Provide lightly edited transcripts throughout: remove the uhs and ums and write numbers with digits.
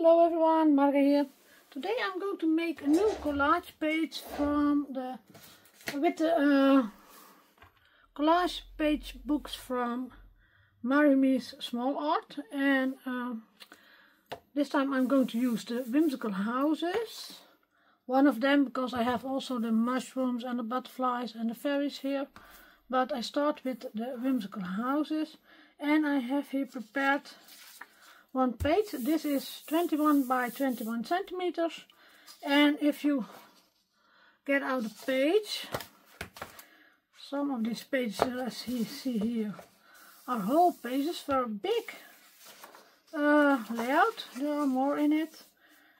Hello everyone, Marga here. Today I'm going to make a new collage page with the collage page books from Mari's Small Art, and this time I'm going to use the whimsical houses. One of them because I have also the mushrooms and the butterflies and the fairies here, but I start with the whimsical houses, and I have here prepared one page. This is 21 by 21 centimeters, and if you get out the page, some of these pages as you see here are whole pages for a big layout. There are more in it,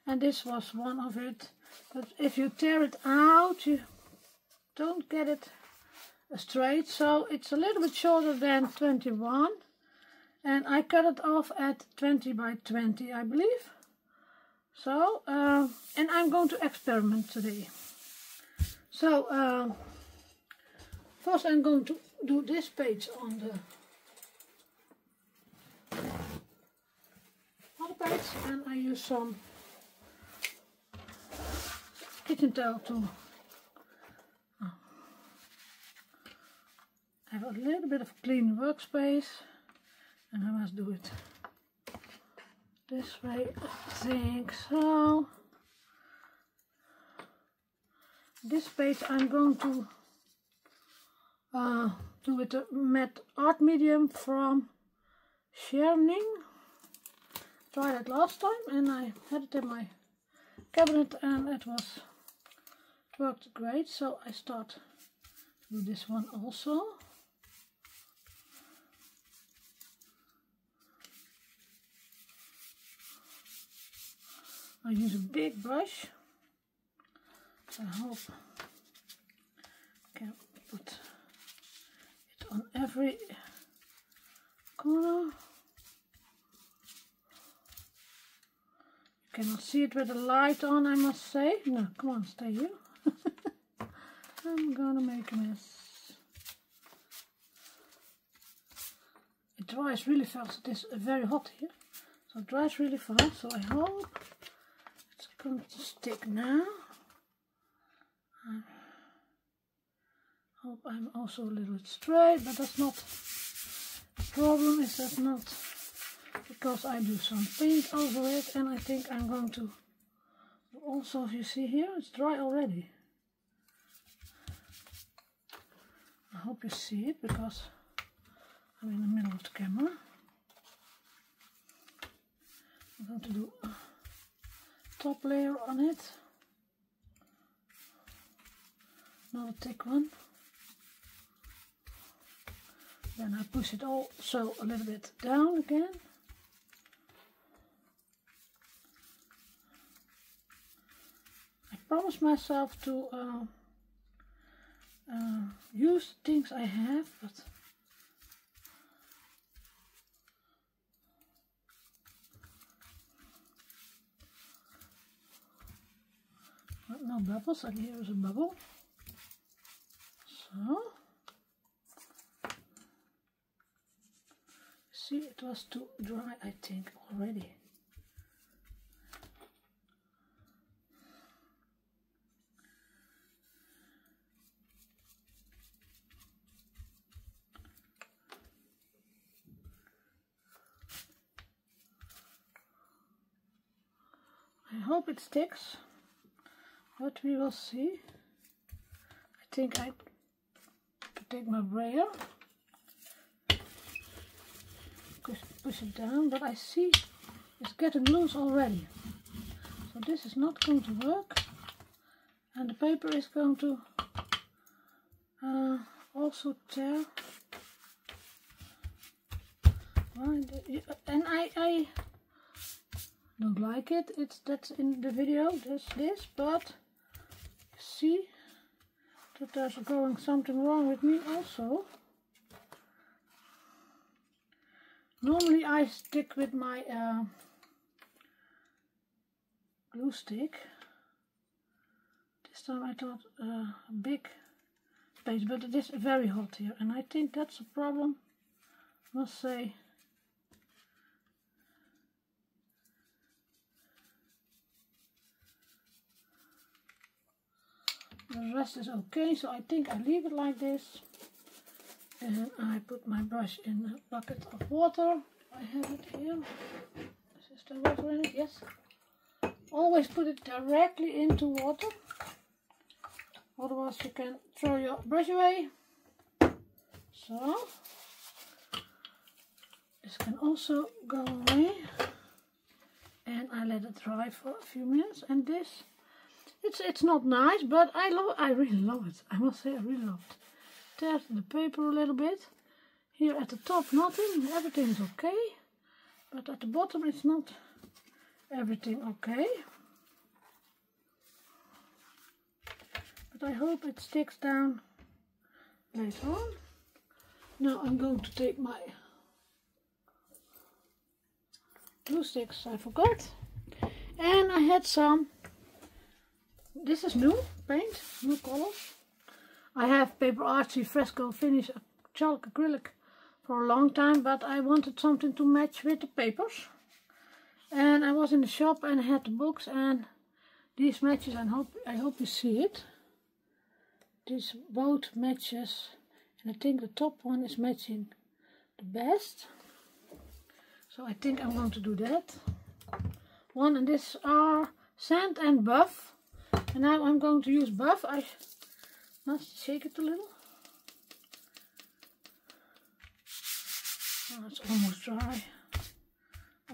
and this was one of it, but if you tear it out you don't get it straight, so it's a little bit shorter than 21. And I cut it off at 20 by 20, I believe. So, and I'm going to experiment today. So, first I'm going to do this page on the other page, and I use some kitchen towel to have a little bit of clean workspace. And I must do it this way, I think so. This page I'm going to do with the matte art medium from Cherning. Tried it last time and I had it in my cabinet and it worked great, so I start to do this one also. I use a big brush. I hope I can put it on every corner. You cannot see it with the light on, I must say. No, come on, stay here. I'm gonna make a mess. It dries really fast. It is very hot here, so it dries really fast. So I hope it's going to stick now. I hope I'm also a little bit straight, but that's not the problem. Is that not because I do some paint over it, and I think I'm going to also, if you see here, it's dry already. I hope you see it because I'm in the middle of the camera. I'm going to do a top layer on it, not a thick one. Then I push it also a little bit down again. I promised myself to use things I have, but no bubbles, and here is a bubble. So, see, it was too dry, I think, already. I hope it sticks, but we will see. I think I could take my brayer, push it down, but I see it's getting loose already. So this is not going to work, and the paper is going to also tear. And I don't like it. That's in the video. This, but see that there's going something wrong with me also. Normally I stick with my glue stick. This time I thought a big space, but it is very hot here, and I think that's a problem. I must say the rest is okay, so I think I leave it like this. And I put my brush in a bucket of water. I have it here. Is there water in it? Yes. Always put it directly into water. Otherwise you can throw your brush away. So. This can also go away. And I let it dry for a few minutes. And this, it's not nice, but I really love it. I must say I really love it. Tear the paper a little bit. Here at the top nothing, everything is okay. But at the bottom it's not everything okay. But I hope it sticks down later on. Now I'm going to take my glue sticks, I forgot. And I had some, this is new paint, new colors. I have Paper Artsy Fresco Finish Chalk Acrylic for a long time, but I wanted something to match with the papers. And I was in the shop and had the books, and these matches, and I hope you see it. These both matches, and I think the top one is matching the best. So I think I'm going to do that. One, and these are Sand and Buff. And now I'm going to use Buff. I must shake it a little. Oh, it's almost dry.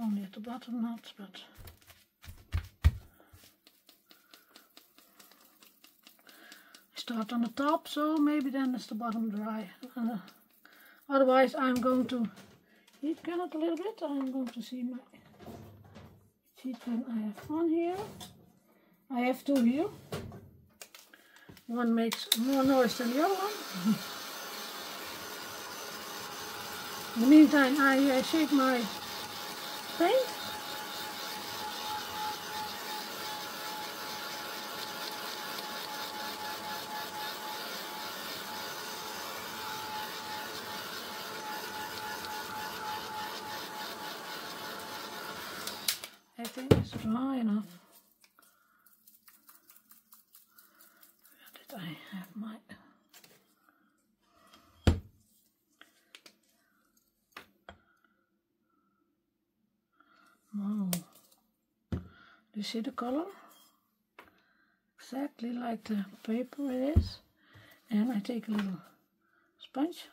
Only at the bottom not, but I start on the top, so maybe then it's the bottom dry. Otherwise I'm going to heat gun it a little bit. I'm going to see my heat gun I have on here. I have two here. One makes more noise than the other one. In the meantime, I shake my paint. I think it's dry enough. Where did I have my... Oh, do you see the color? Exactly like the paper it is. And I take a little sponge,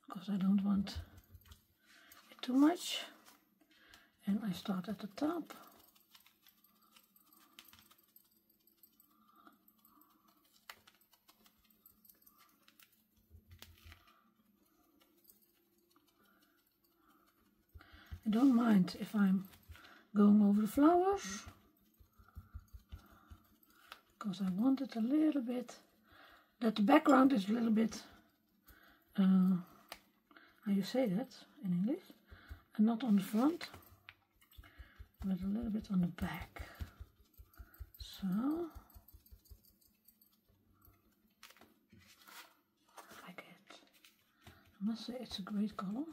because I don't want it too much. And I start at the top. I don't mind if I'm going over the flowers, because I want it a little bit, that the background is a little bit, how you say that in English, and not on the front, but a little bit on the back. So, I like it. I must say it's a great color.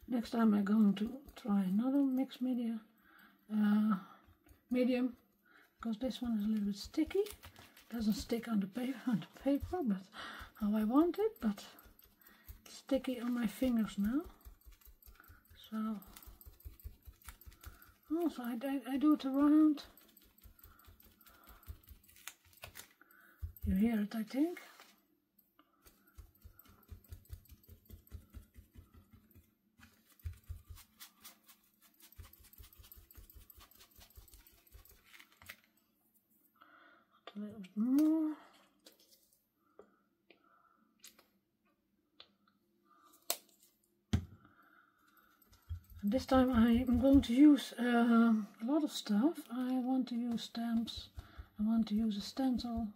Next time I'm going to try another mixed media, medium, because this one is a little bit sticky. Doesn't stick on the paper, but how I want it, but it's sticky on my fingers now. So, also I do it around. You hear it, I think. A little bit more. And this time I'm going to use a lot of stuff. I want to use stamps. I want to use a stencil.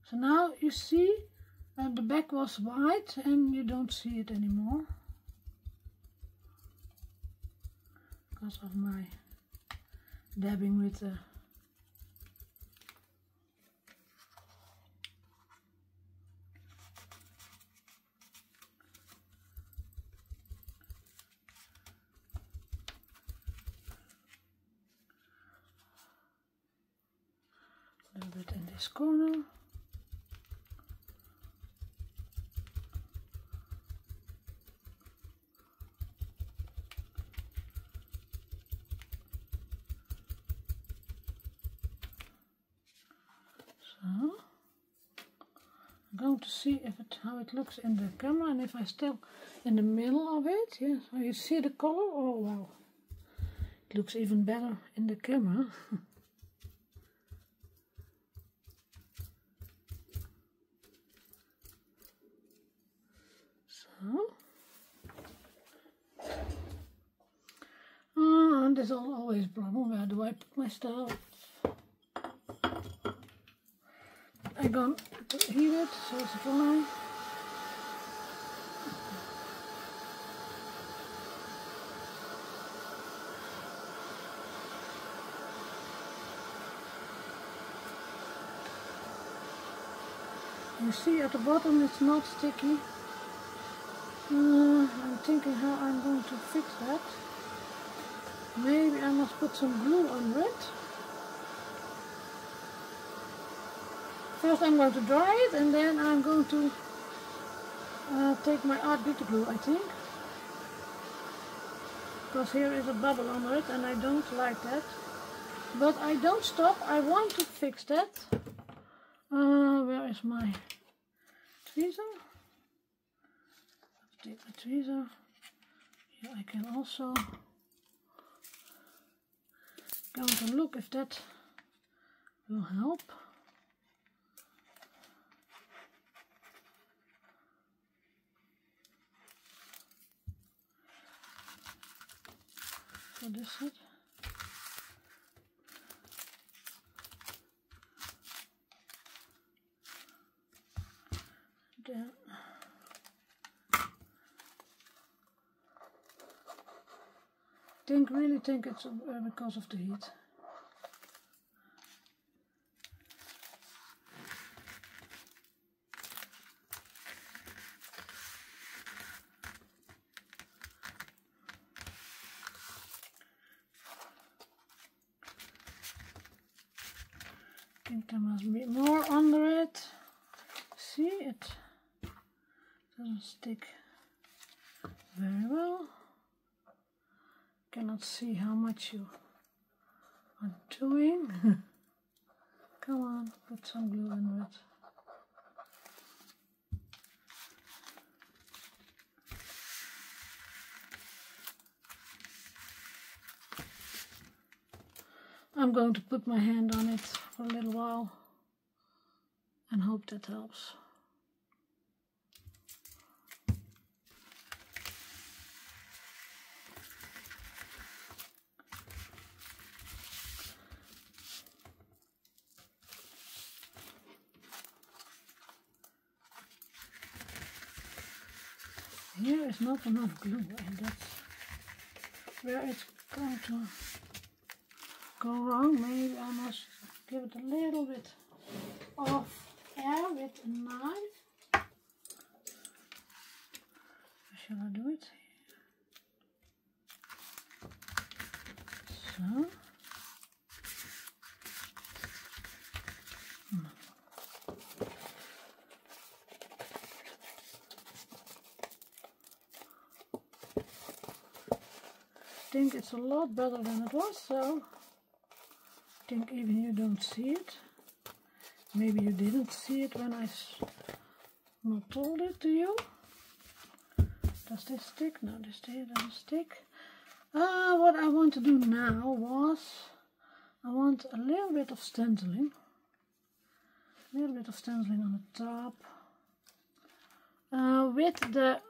So now you see the back was white and you don't see it anymore because of my dabbing with the a little bit in this corner. So I'm going to see if how it looks in the camera and if I still in the middle of it. Yeah, so you see the color. Oh wow, it looks even better in the camera. And there's always a problem. Where do I put my stuff? I'm going to heat it so it's dry. You see at the bottom it's not sticky. I'm thinking how I'm going to fix that. Maybe I must put some glue under it. First I'm going to dry it and then I'm going to take my art glitter glue, I think. Because here is a bubble under it and I don't like that. But I don't stop, I want to fix that. Where is my tweezer? Let's take my tweezer. Here I can also going to look if that will help. For this side. There. Really think it's because of the heat. I think there must be more under it. See, it doesn't stick very well. Cannot see how much you are doing. Come on, put some glue under it. I'm going to put my hand on it for a little while and hope that helps. Here is not enough glue, and that's where it's going to go wrong. Maybe I must give it a little bit of air with a knife. How shall I do it? So. I think it's a lot better than it was, so I think even you don't see it. Maybe you didn't see it when I not told it to you. Does this stick? No, this doesn't stick. What I want to do now was I want a little bit of stenciling. A little bit of stenciling on the top. With the,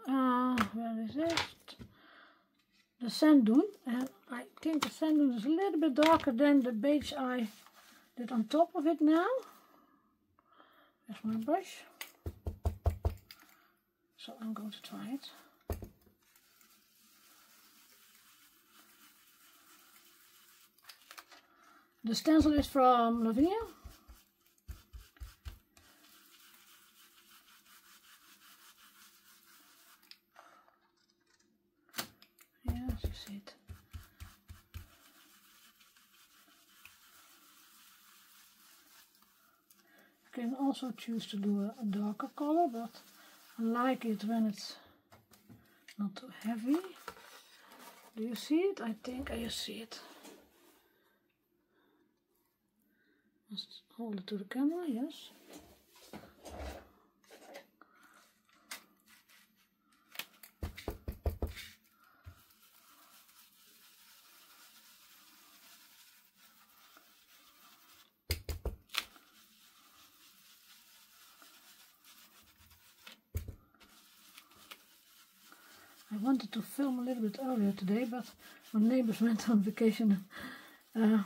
where is it? The sand dune, and I think the sand dune is a little bit darker than the beige I did on top of it now. Here's my brush. So I'm going to try it. The stencil is from Lavinia. Yes, you see it. You can also choose to do a darker color, but I like it when it's not too heavy. Do you see it? I think I see it. Just hold it to the camera, yes. I wanted to film a little bit earlier today, but my neighbors went on vacation. I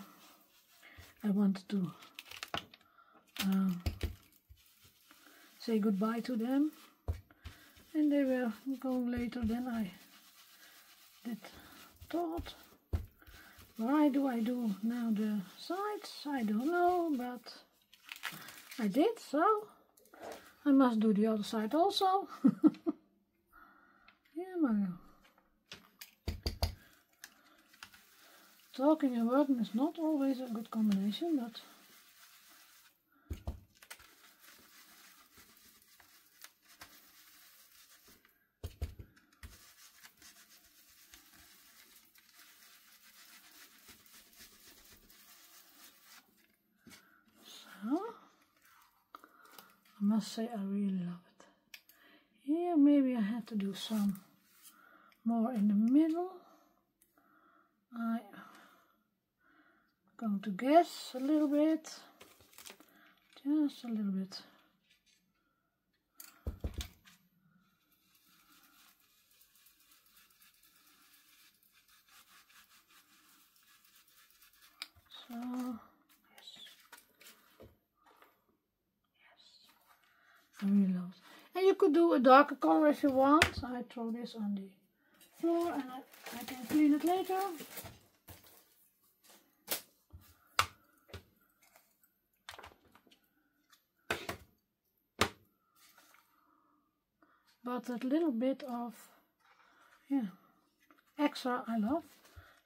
wanted to say goodbye to them, and they were going later than I did thought. Why do I do now the sides? I don't know, but I did, so I must do the other side also. Yeah, Marga. Talking and working is not always a good combination, but so I must say I really love it. Here maybe I have to do some more in the middle. I'm going to guess a little bit, just a little bit. So, yes, I really love it. And you could do a darker color if you want. I throw this on the floor and I can clean it later. But that little bit of, extra I love.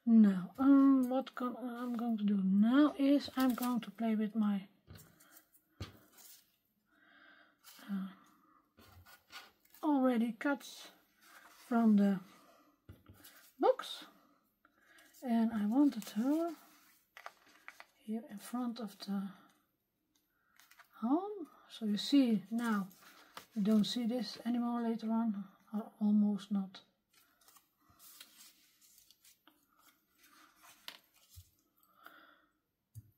Now, what I'm going to do now is I'm going to play with my already cuts from the books, and I wanted her here in front of the home, so you see now. You don't see this anymore later on, or almost not.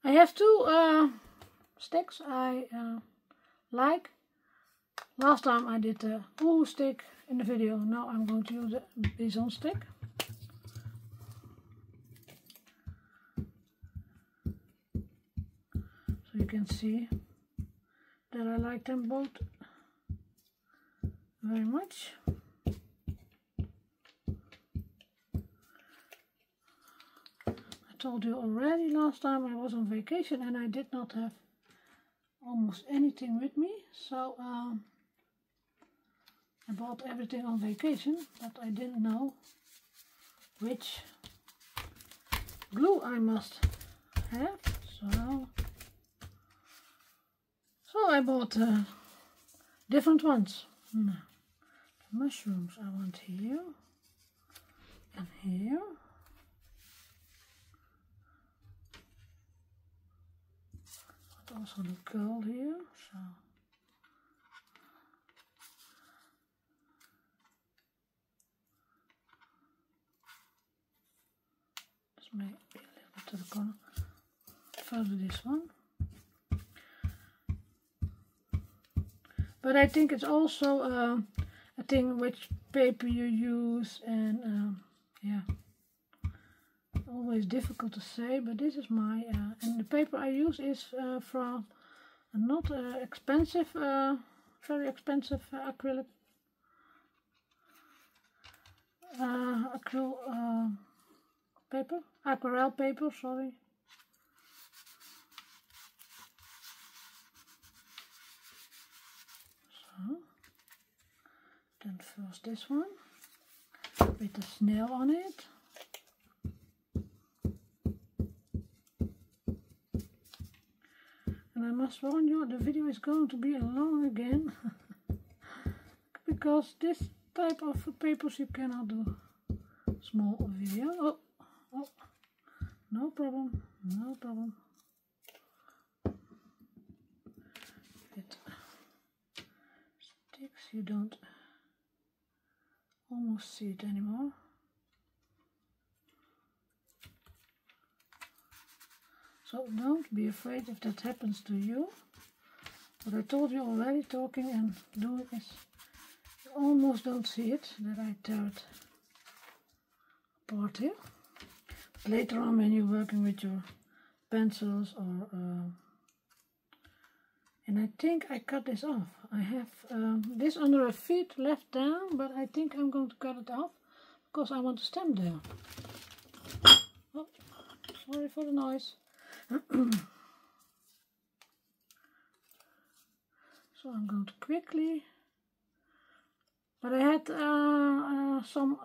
I have two sticks I like. Last time I did the glue stick in the video. Now I'm going to use the bison stick. So you can see that I like them both very much. I told you already last time I was on vacation and I did not have almost anything with me, so I bought everything on vacation, but I didn't know which glue I must have, so I bought different ones. Now, the mushrooms I want here and here. But also the curl here, so this may be a little bit to the corner. Further this one. But I think it's also a thing which paper you use, and yeah, always difficult to say. But this is my and the paper I use is from and not expensive, very expensive acrylic aquarelle paper, sorry. So, then first this one with the snail on it. And I must warn you, the video is going to be long again because this type of papers you cannot do small video. Oh, no problem, no problem. It sticks, you don't almost see it anymore. So don't be afraid if that happens to you. What I told you already, talking and doing, is you almost don't see it, that I tear it apart here. But later on, when you're working with your pencils or and I think I cut this off. I have this under a feet left down, but I think I'm going to cut it off because I want to stamp there. Oh, sorry for the noise. So I'm going to quickly, but I had some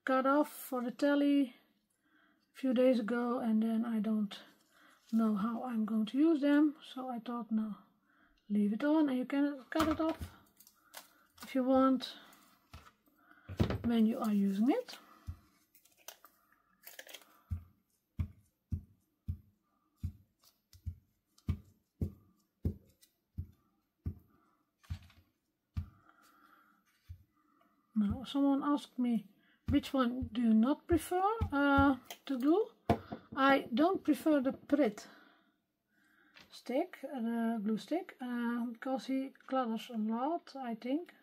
cut off for the telly a few days ago, and then I don't know how I'm going to use them, so I thought, no, leave it on, and you can cut it off if you want when you are using it. Now, someone asked me, which one do you not prefer to glue? I don't prefer the Prit stick, the glue stick, because he clutters a lot, I think.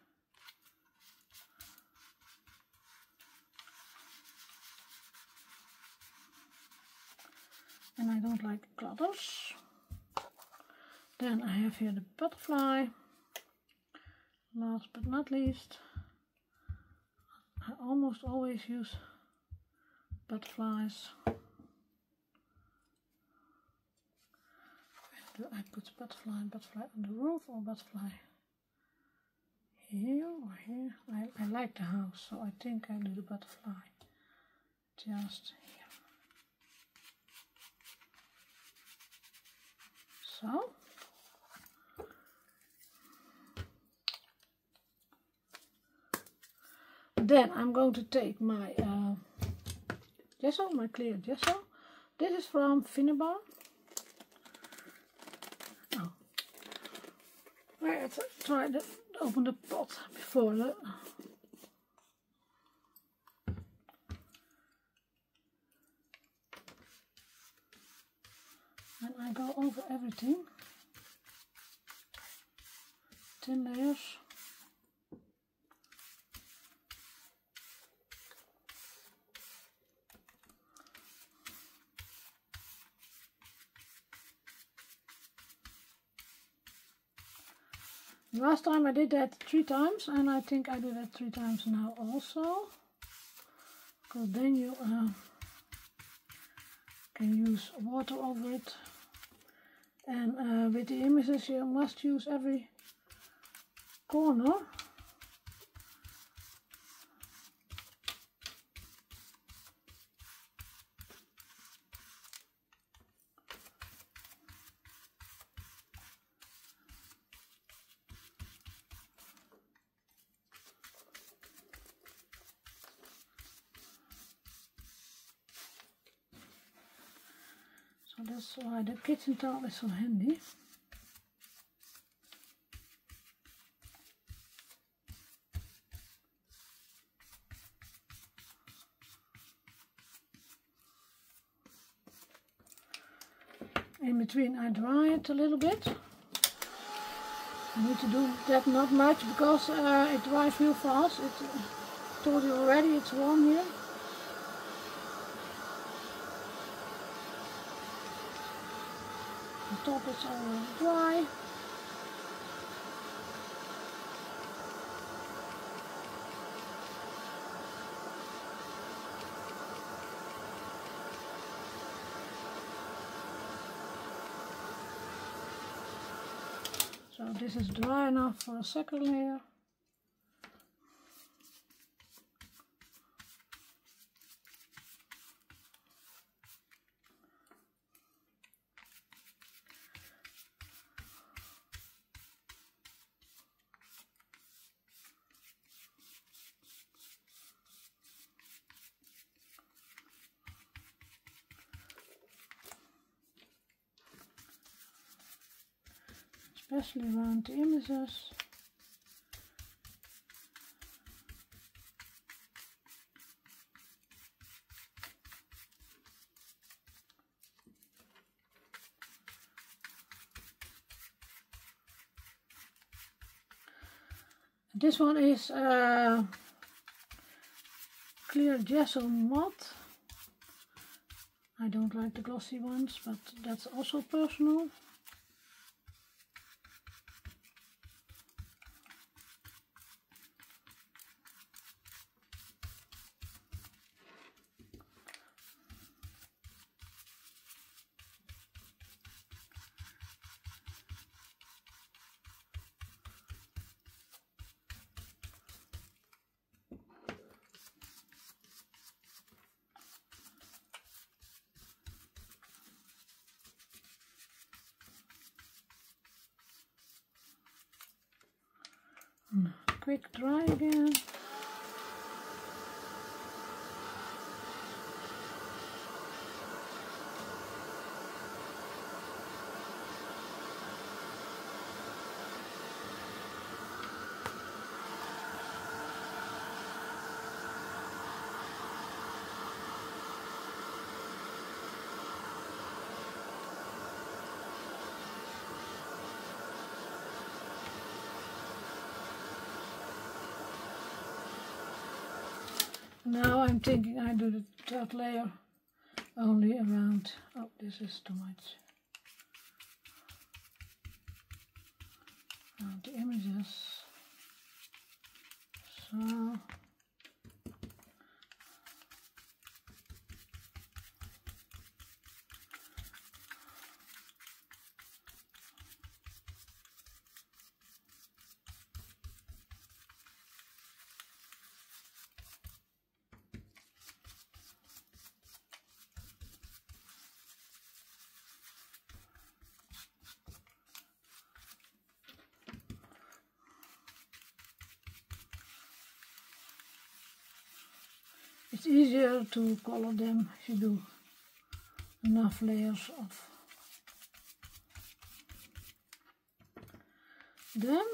And I don't like clutters. Then I have here the butterfly. Last but not least, I almost always use butterflies. Where do I put butterfly? Butterfly on the roof or butterfly here or here? I like the house, so I think I do the butterfly just here. So. Then I'm going to take my gesso, my clear gesso. This is from Finnebar. Oh, let's try to open the pot before the. And I go over everything. Thin layers. Last time I did that 3 times, and I think I do that 3 times now also, because then you can use water over it, and with the images you must use every corner. So that's why the kitchen towel is so handy. In between I dry it a little bit. I need to do that not much because it dries real fast. I told you already, it's warm here. top is already dry. So this is dry enough for a second layer. Especially around the images. This one is clear gesso matte. I don't like the glossy ones, but that's also personal. Quick dry again. Now I'm thinking I do the third layer only around, oh, this is too much, around the images. So it's easier to color them if you do enough layers of them.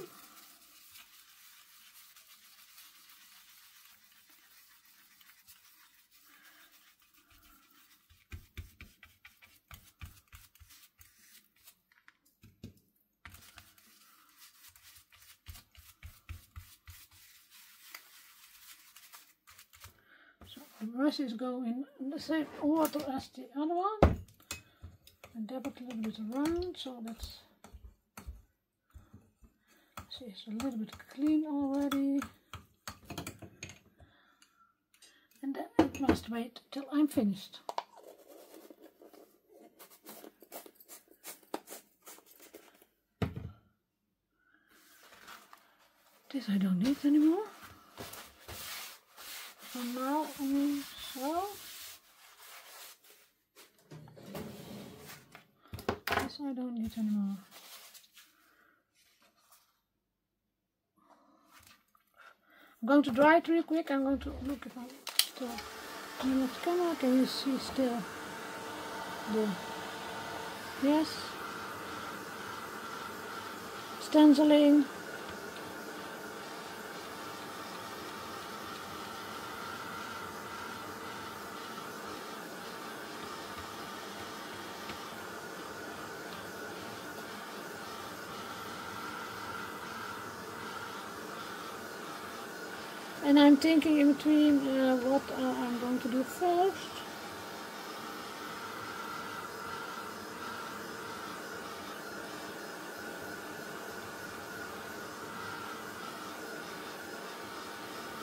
The brush is going in the same water as the other one. I dab it a little bit around, so that's, see, it's a little bit clean already. And then it must wait till I'm finished. This I don't need anymore. So now, so this I don't need anymore. I'm going to dry it real quick. I'm going to look if I'm still on the camera. Can you see still the, yes, stenciling. And I'm thinking in between what I'm going to do first.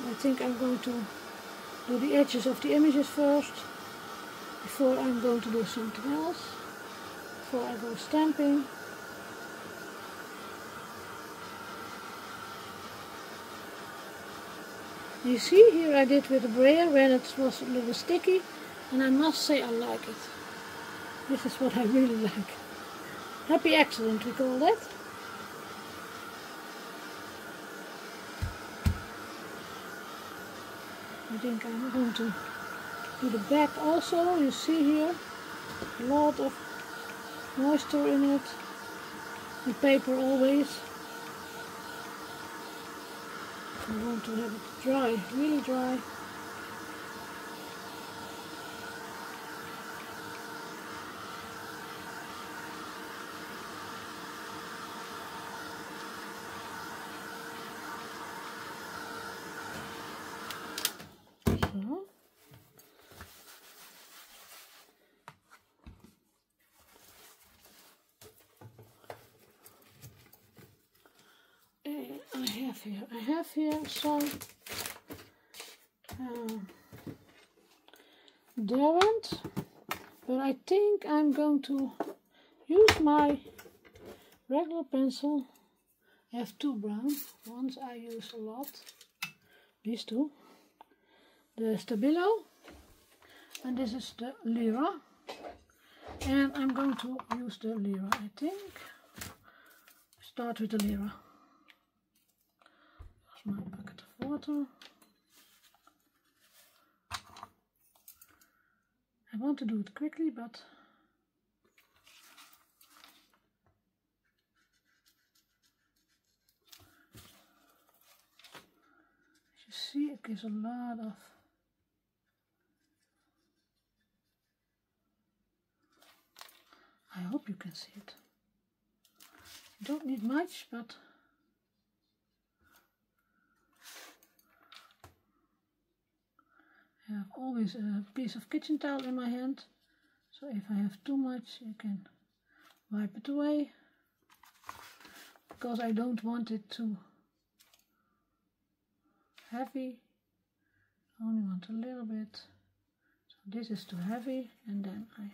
I think I'm going to do the edges of the images first, before I'm going to do something else, before I go stamping. You see here I did with the brayer when it was a little sticky, and I must say I like it. This is what I really like. Happy accident we call that. I think I'm going to do the back also. You see here a lot of moisture in it. The paper always. I want to have it dry, really dry. So. I have here some Dounen, but I think I'm going to use my regular pencil. I have two brown ones I use a lot, these two, the Stabilo, and this is the Lira, and I'm going to use the Lira, I think. Start with the Lira. Here's my bucket of water. I want to do it quickly, but as you see, it gives a lot of I hope you can see it. You don't need much, but I have always a piece of kitchen towel in my hand, so if I have too much I can wipe it away, because I don't want it too heavy. I only want a little bit, so this is too heavy, and then I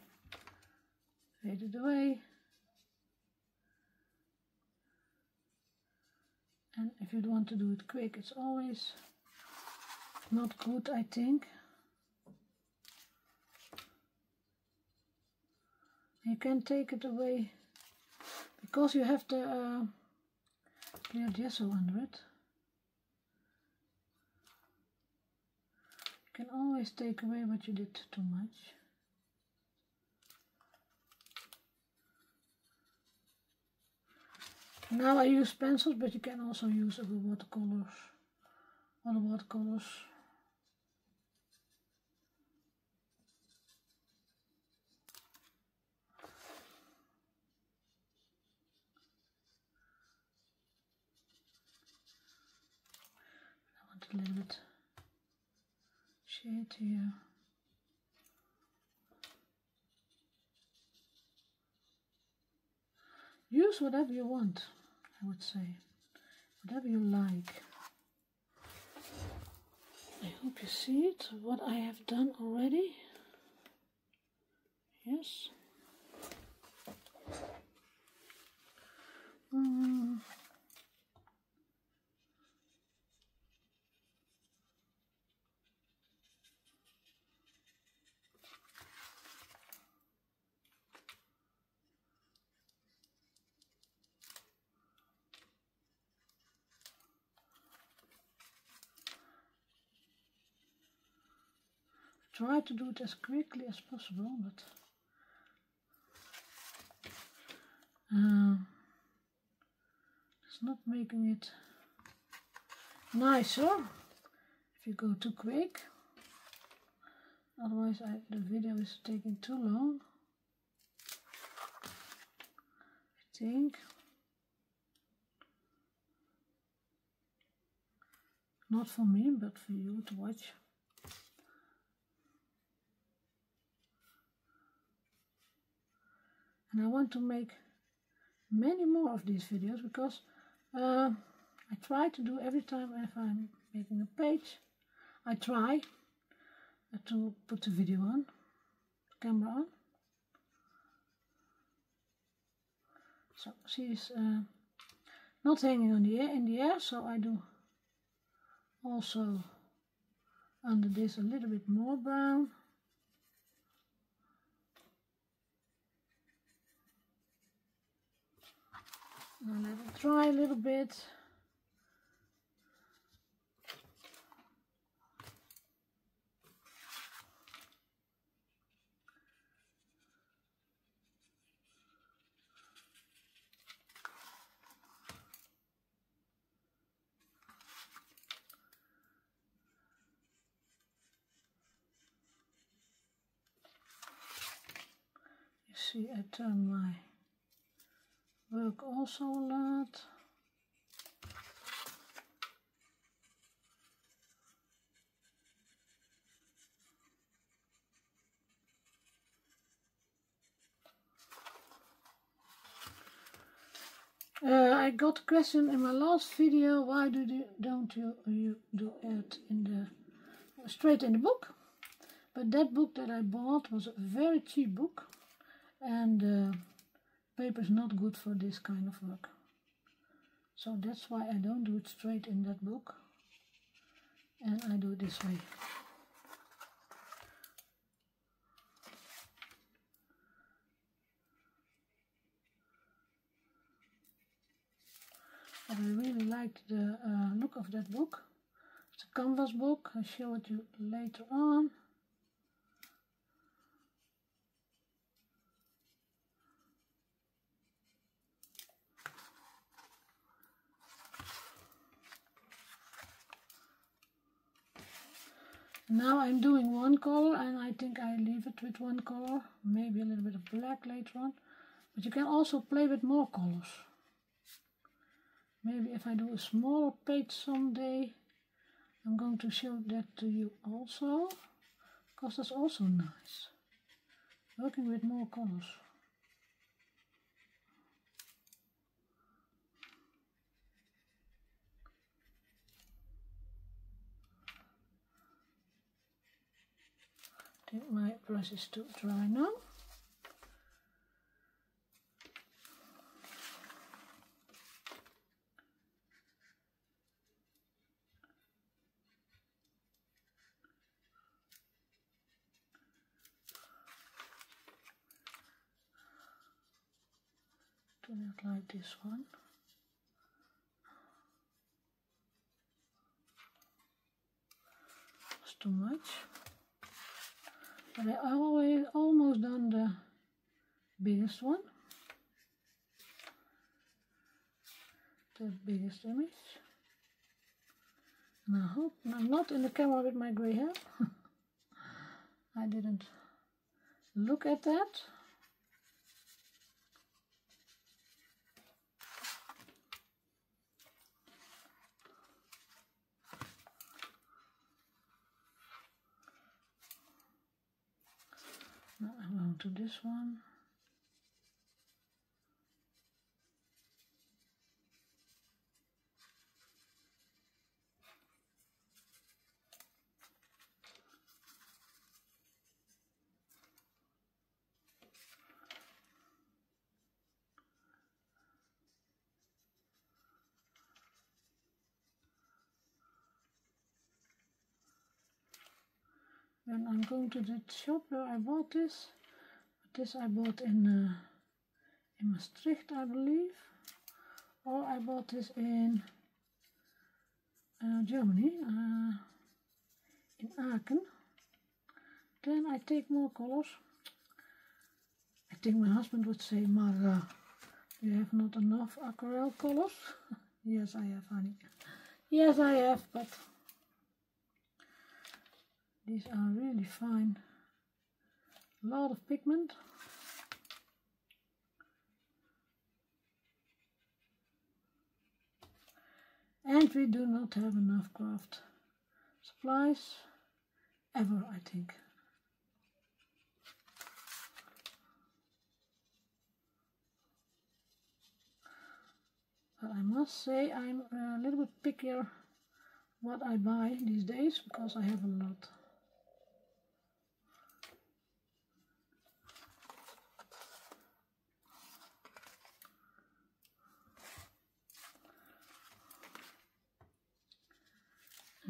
fade it away. And if you want to do it quick, it's always not good, I think. You can take it away because you have the clear gesso under it. You can always take away what you did too much. Now I use pencils, but you can also use other watercolors. A little bit shade here. Use whatever you want, I would say, whatever you like. I hope you see it, what I have done already. Yes. Try to do it as quickly as possible, but it's not making it nicer if you go too quick. Otherwise the video is taking too long, I think. Not for me, but for you to watch. And I want to make many more of these videos, because I I try to do every time if I'm making a page. I try to put the video on, the camera on. So she's not hanging on in the air, so I do also under this a little bit more brown. Now let it dry a little bit. You see, I turn my work also a lot. I got a question in my last video, why don't you do it in the straight in the book? But that book that I bought was a very cheap book, and paper is not good for this kind of work. So that's why I don't do it straight in that book, and I do it this way. But I really liked the look of that book. It's a canvas book. I'll show it you later on. Now I'm doing one color, and I think I leave it with one color, maybe a little bit of black later on, but you can also play with more colors. Maybe if I do a smaller page someday, I'm going to show that to you also, because that's also nice, working with more colors. I think my brush is too dry now. Do not like this one. It's too much. But I almost done the biggest one, the biggest image. And I hope I'm not in the camera with my grey hair. I didn't look at that. Now I'm going to this one. When I'm going to the shop where I bought this, this I bought in Maastricht, I believe, or I bought this in Germany, in Aachen. Then I take more colors. I think my husband would say, Marga, you have not enough aquarelle colors. Yes, I have, honey. Yes, I have, but these are really fine. A lot of pigment. And we do not have enough craft supplies ever, I think. But I must say I'm a little bit pickier what I buy these days because I have a lot.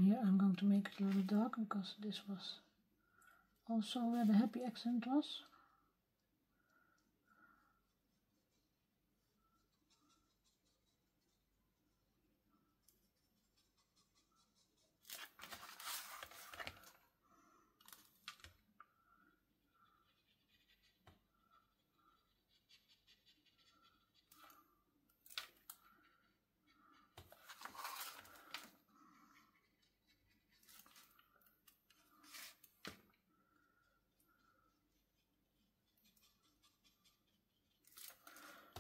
Here I'm going to make it a little darker because this was also where the happy accent was.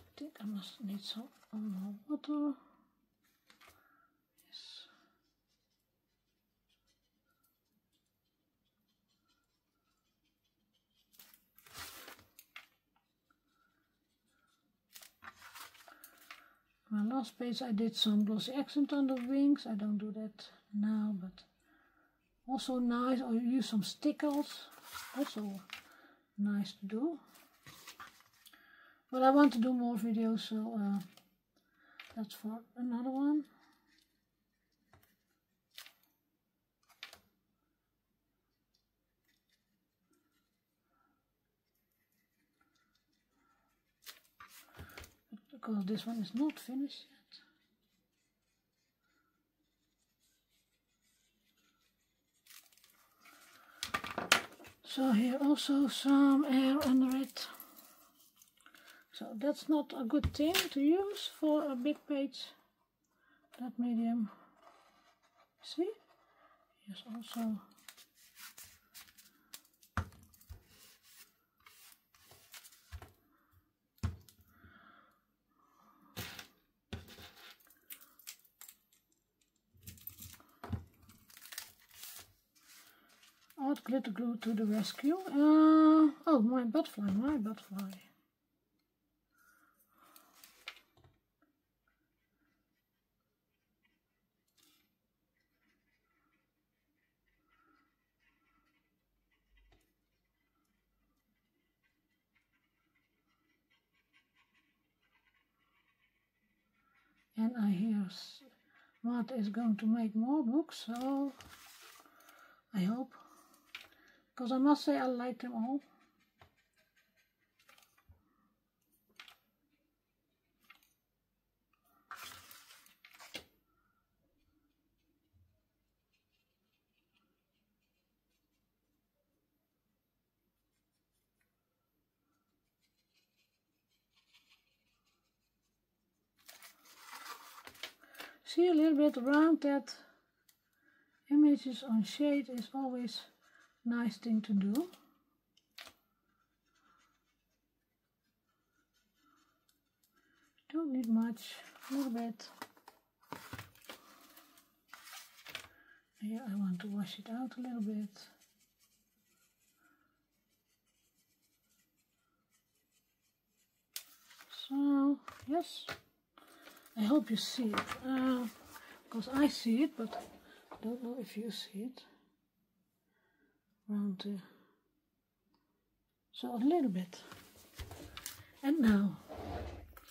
I think I must need some more water. Yes. My last page I did some glossy accent on the wings. I don't do that now, but also nice. Or you use some stickles, also nice to do. But I want to do more videos, so that's for another one. Because this one is not finished yet. So here also some air under it. So that's not a good thing to use for a big page, that medium. See? Here's also art glitter glue to the rescue. Oh, my butterfly. And I hear Marta is going to make more books, so I hope. Because I must say I like them all. See, a little bit around that images on shade is always a nice thing to do. Don't need much, a little bit. Here I want to wash it out a little bit. So, yes. I hope you see it, because I see it, but I don't know if you see it. Around the... So a little bit. And now,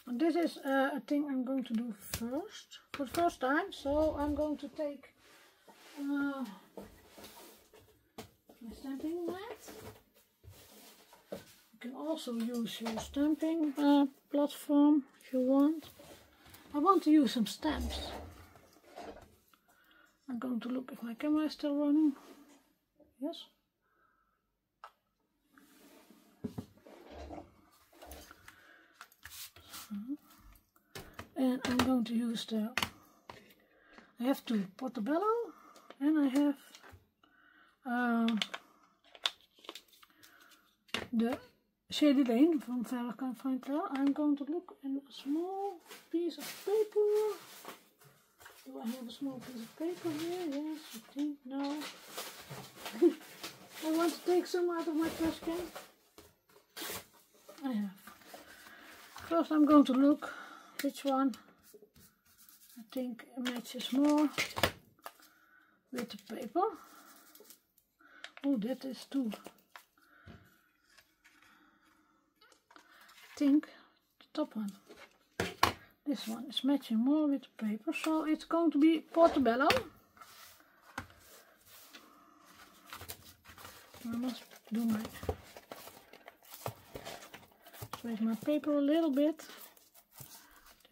this is a thing I'm going to do first, for the first time. So I'm going to take my stamping mat. You can also use your stamping platform if you want. I want to use some stamps. I'm going to look if my camera is still running. Yes. And I'm going to use I have two Portobello and I have the Shady Lane from Verka Fine Clair. I'm going to look in a small piece of paper. Do I have a small piece of paper here? Yes, I think no. I want to take some out of my trash can. I have. First I'm going to look which one think it matches more with the paper. Oh, that is too. I think the top one. This one is matching more with the paper, so it's going to be portobello. I must do my switch my paper a little bit.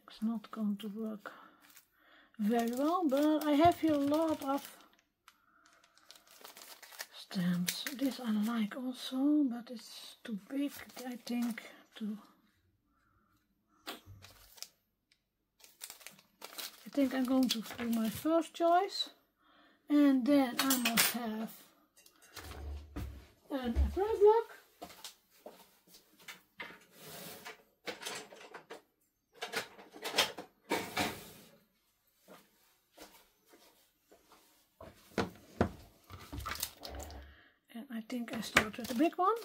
It's not going to work very well, but I have here a lot of stamps. This I like also, but it's too big, I think, I think I'm going to do my first choice, and then I must have an acrylic block. And I think I start with the big one.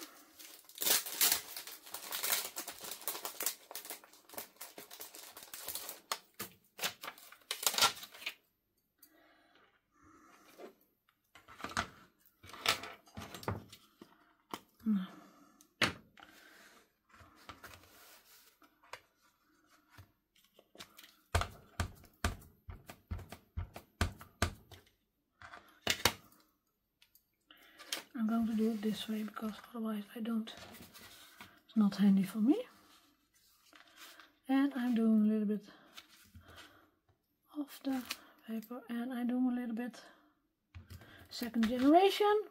I'm going to do it this way because otherwise it's not handy for me. And I'm doing a little bit of the paper, and I'm doing a little bit second generation.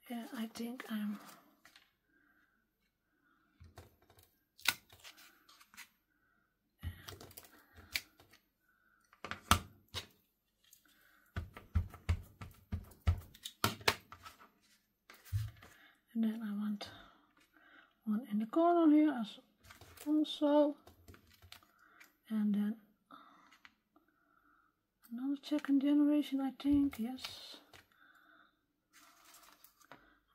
Yeah, I think I'm and then I want one in the corner here as also, and then another second generation, I think, yes.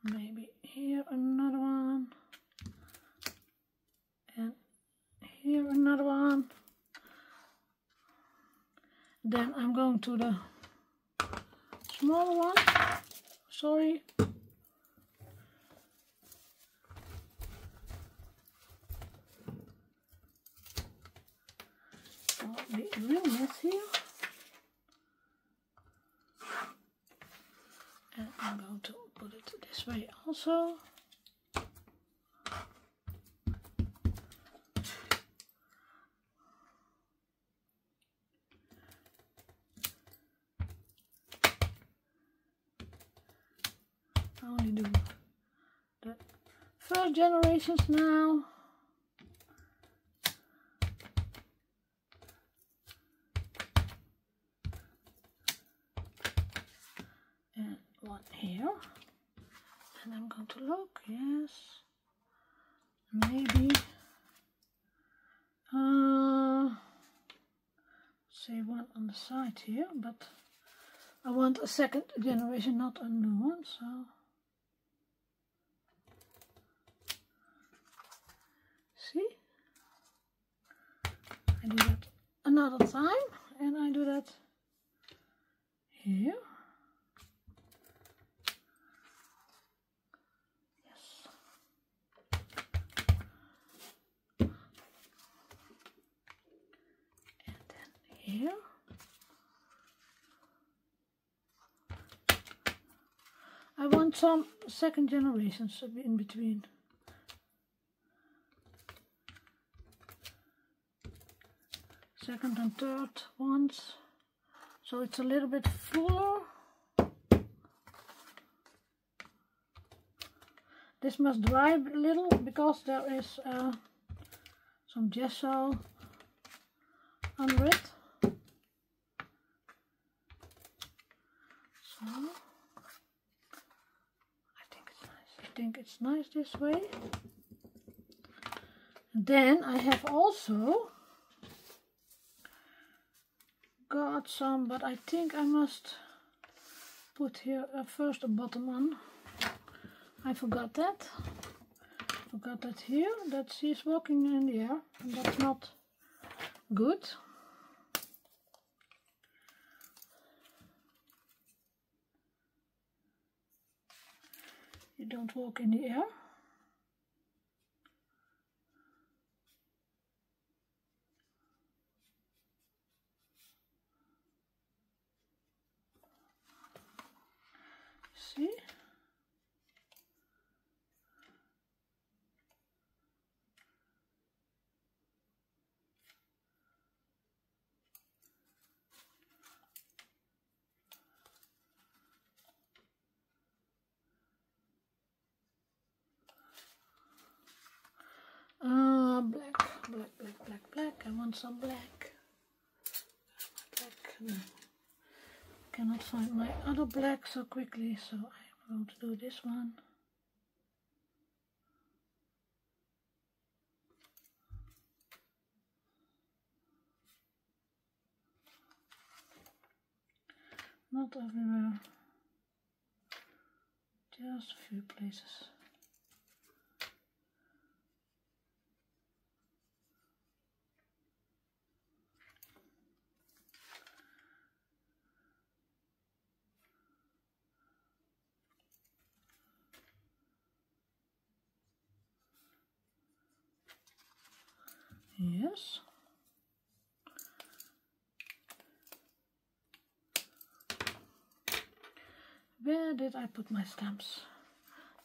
Maybe here another one, and here another one. Then I'm going to the smaller one, sorry. Oh, be a real mess here. And I'm going to put it this way also. I only do the first generations now. And one here. And I'm going to look, yes. Maybe say one on the side here, but I want a second generation, not a new one, so see, I do that another time, and I do that here. Yes. And then here. I want some second generations in between. Second and third ones. So it's a little bit fuller. This must dry a little because there is some gesso under it. So I think it's nice this way. And then I have also got some, but I think I must put here first a bottom on. I forgot that. Forgot that here, that she's walking in the air, and that's not good. You don't walk in the air. See? Black. I want some black. Black. Cannot find my other black so quickly, so I'm going to do this one. Not everywhere, just a few places. Yes. Where did I put my stamps?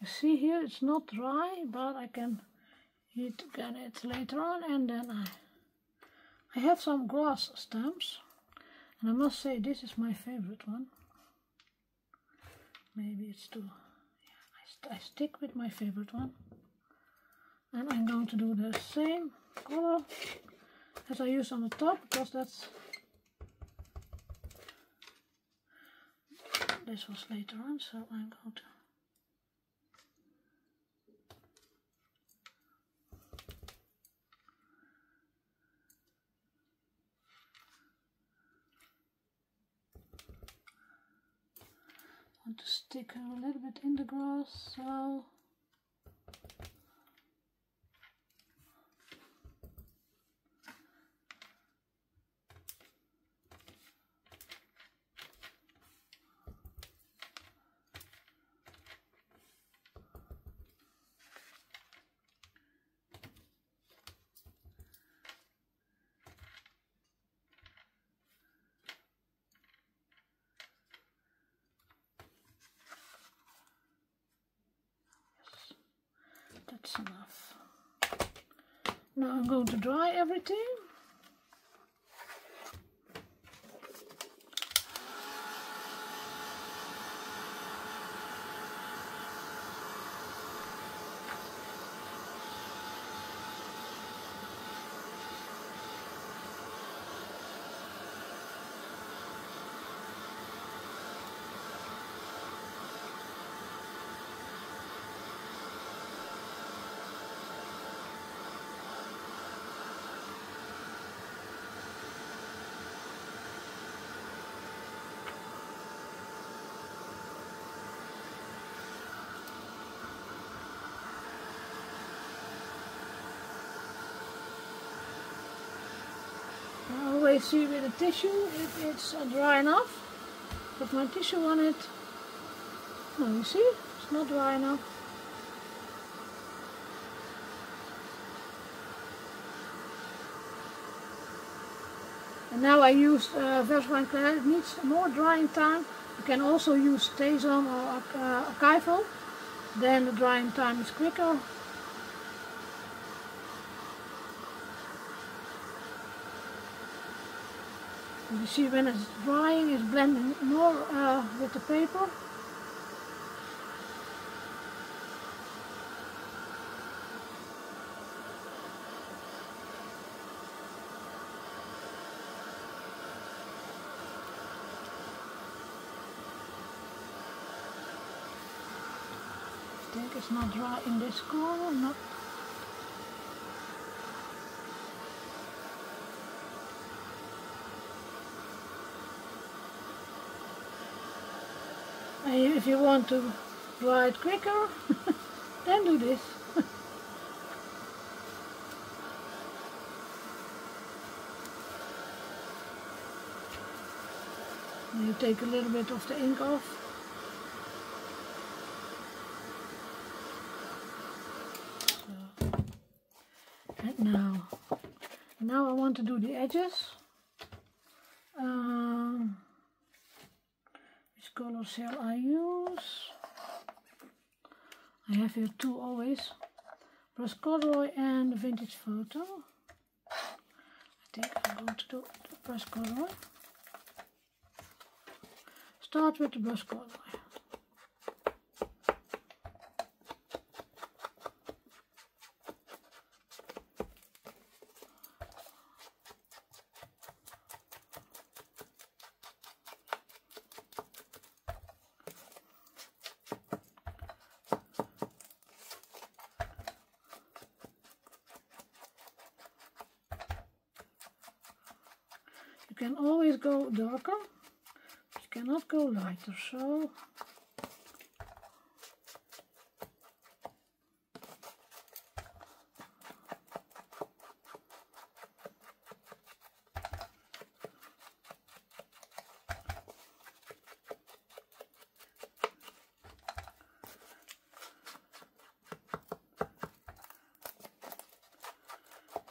You see here it's not dry, but I can heat again it later on, and then I have some grass stamps, and I must say this is my favorite one. Maybe it's too, yeah, I stick with my favorite one. And I'm going to do the same color as I used on the top, because this was later on, so I'm going to stick her a little bit in the grass, so that's enough. Now I'm going to dry everything. I always see with a tissue if it's dry enough. Put my tissue on it. No, you see, it's not dry enough. And now I used Verswine clay. It needs more drying time. You can also use Tezon or archival. Then the drying time is quicker. You see, when it's drying, it's blending more with the paper. I think it's not dry in this corner, no. If you want to dry it quicker, then do this. You take a little bit of the ink off. So. And now I want to do the edges. Which color shall I use? I have here two always. Brush corduroy and the vintage photo. I think I'm going to do the brush corduroy. Start with the brush corduroy. You can always go darker. You cannot go lighter, so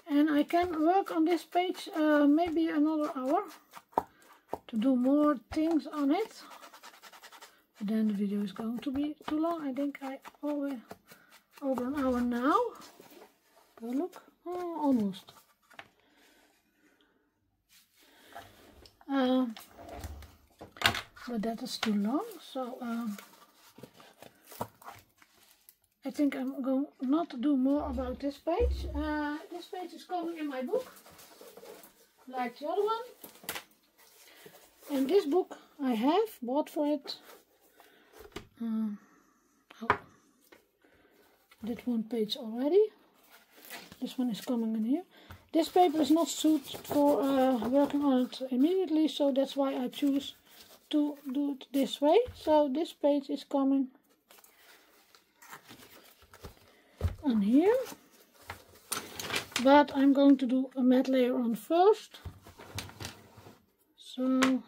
and I can work on this page maybe another hour to do more things on it, but then the video is going to be too long. I think I always over an hour now. Go look, almost. But that is too long, so I think I'm going not to do more about this page. This page is coming in my book, like the other one. And this book I have bought for it. Did one page already. This one is coming in here. This paper is not suited for working on it immediately, so that's why I choose to do it this way. So this page is coming on here, but I'm going to do a matte layer on first. So,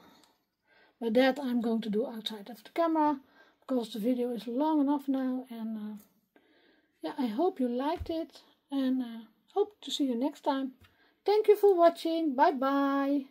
but that I'm going to do outside of the camera, because the video is long enough now. And yeah, I hope you liked it, and hope to see you next time. Thank you for watching. Bye bye.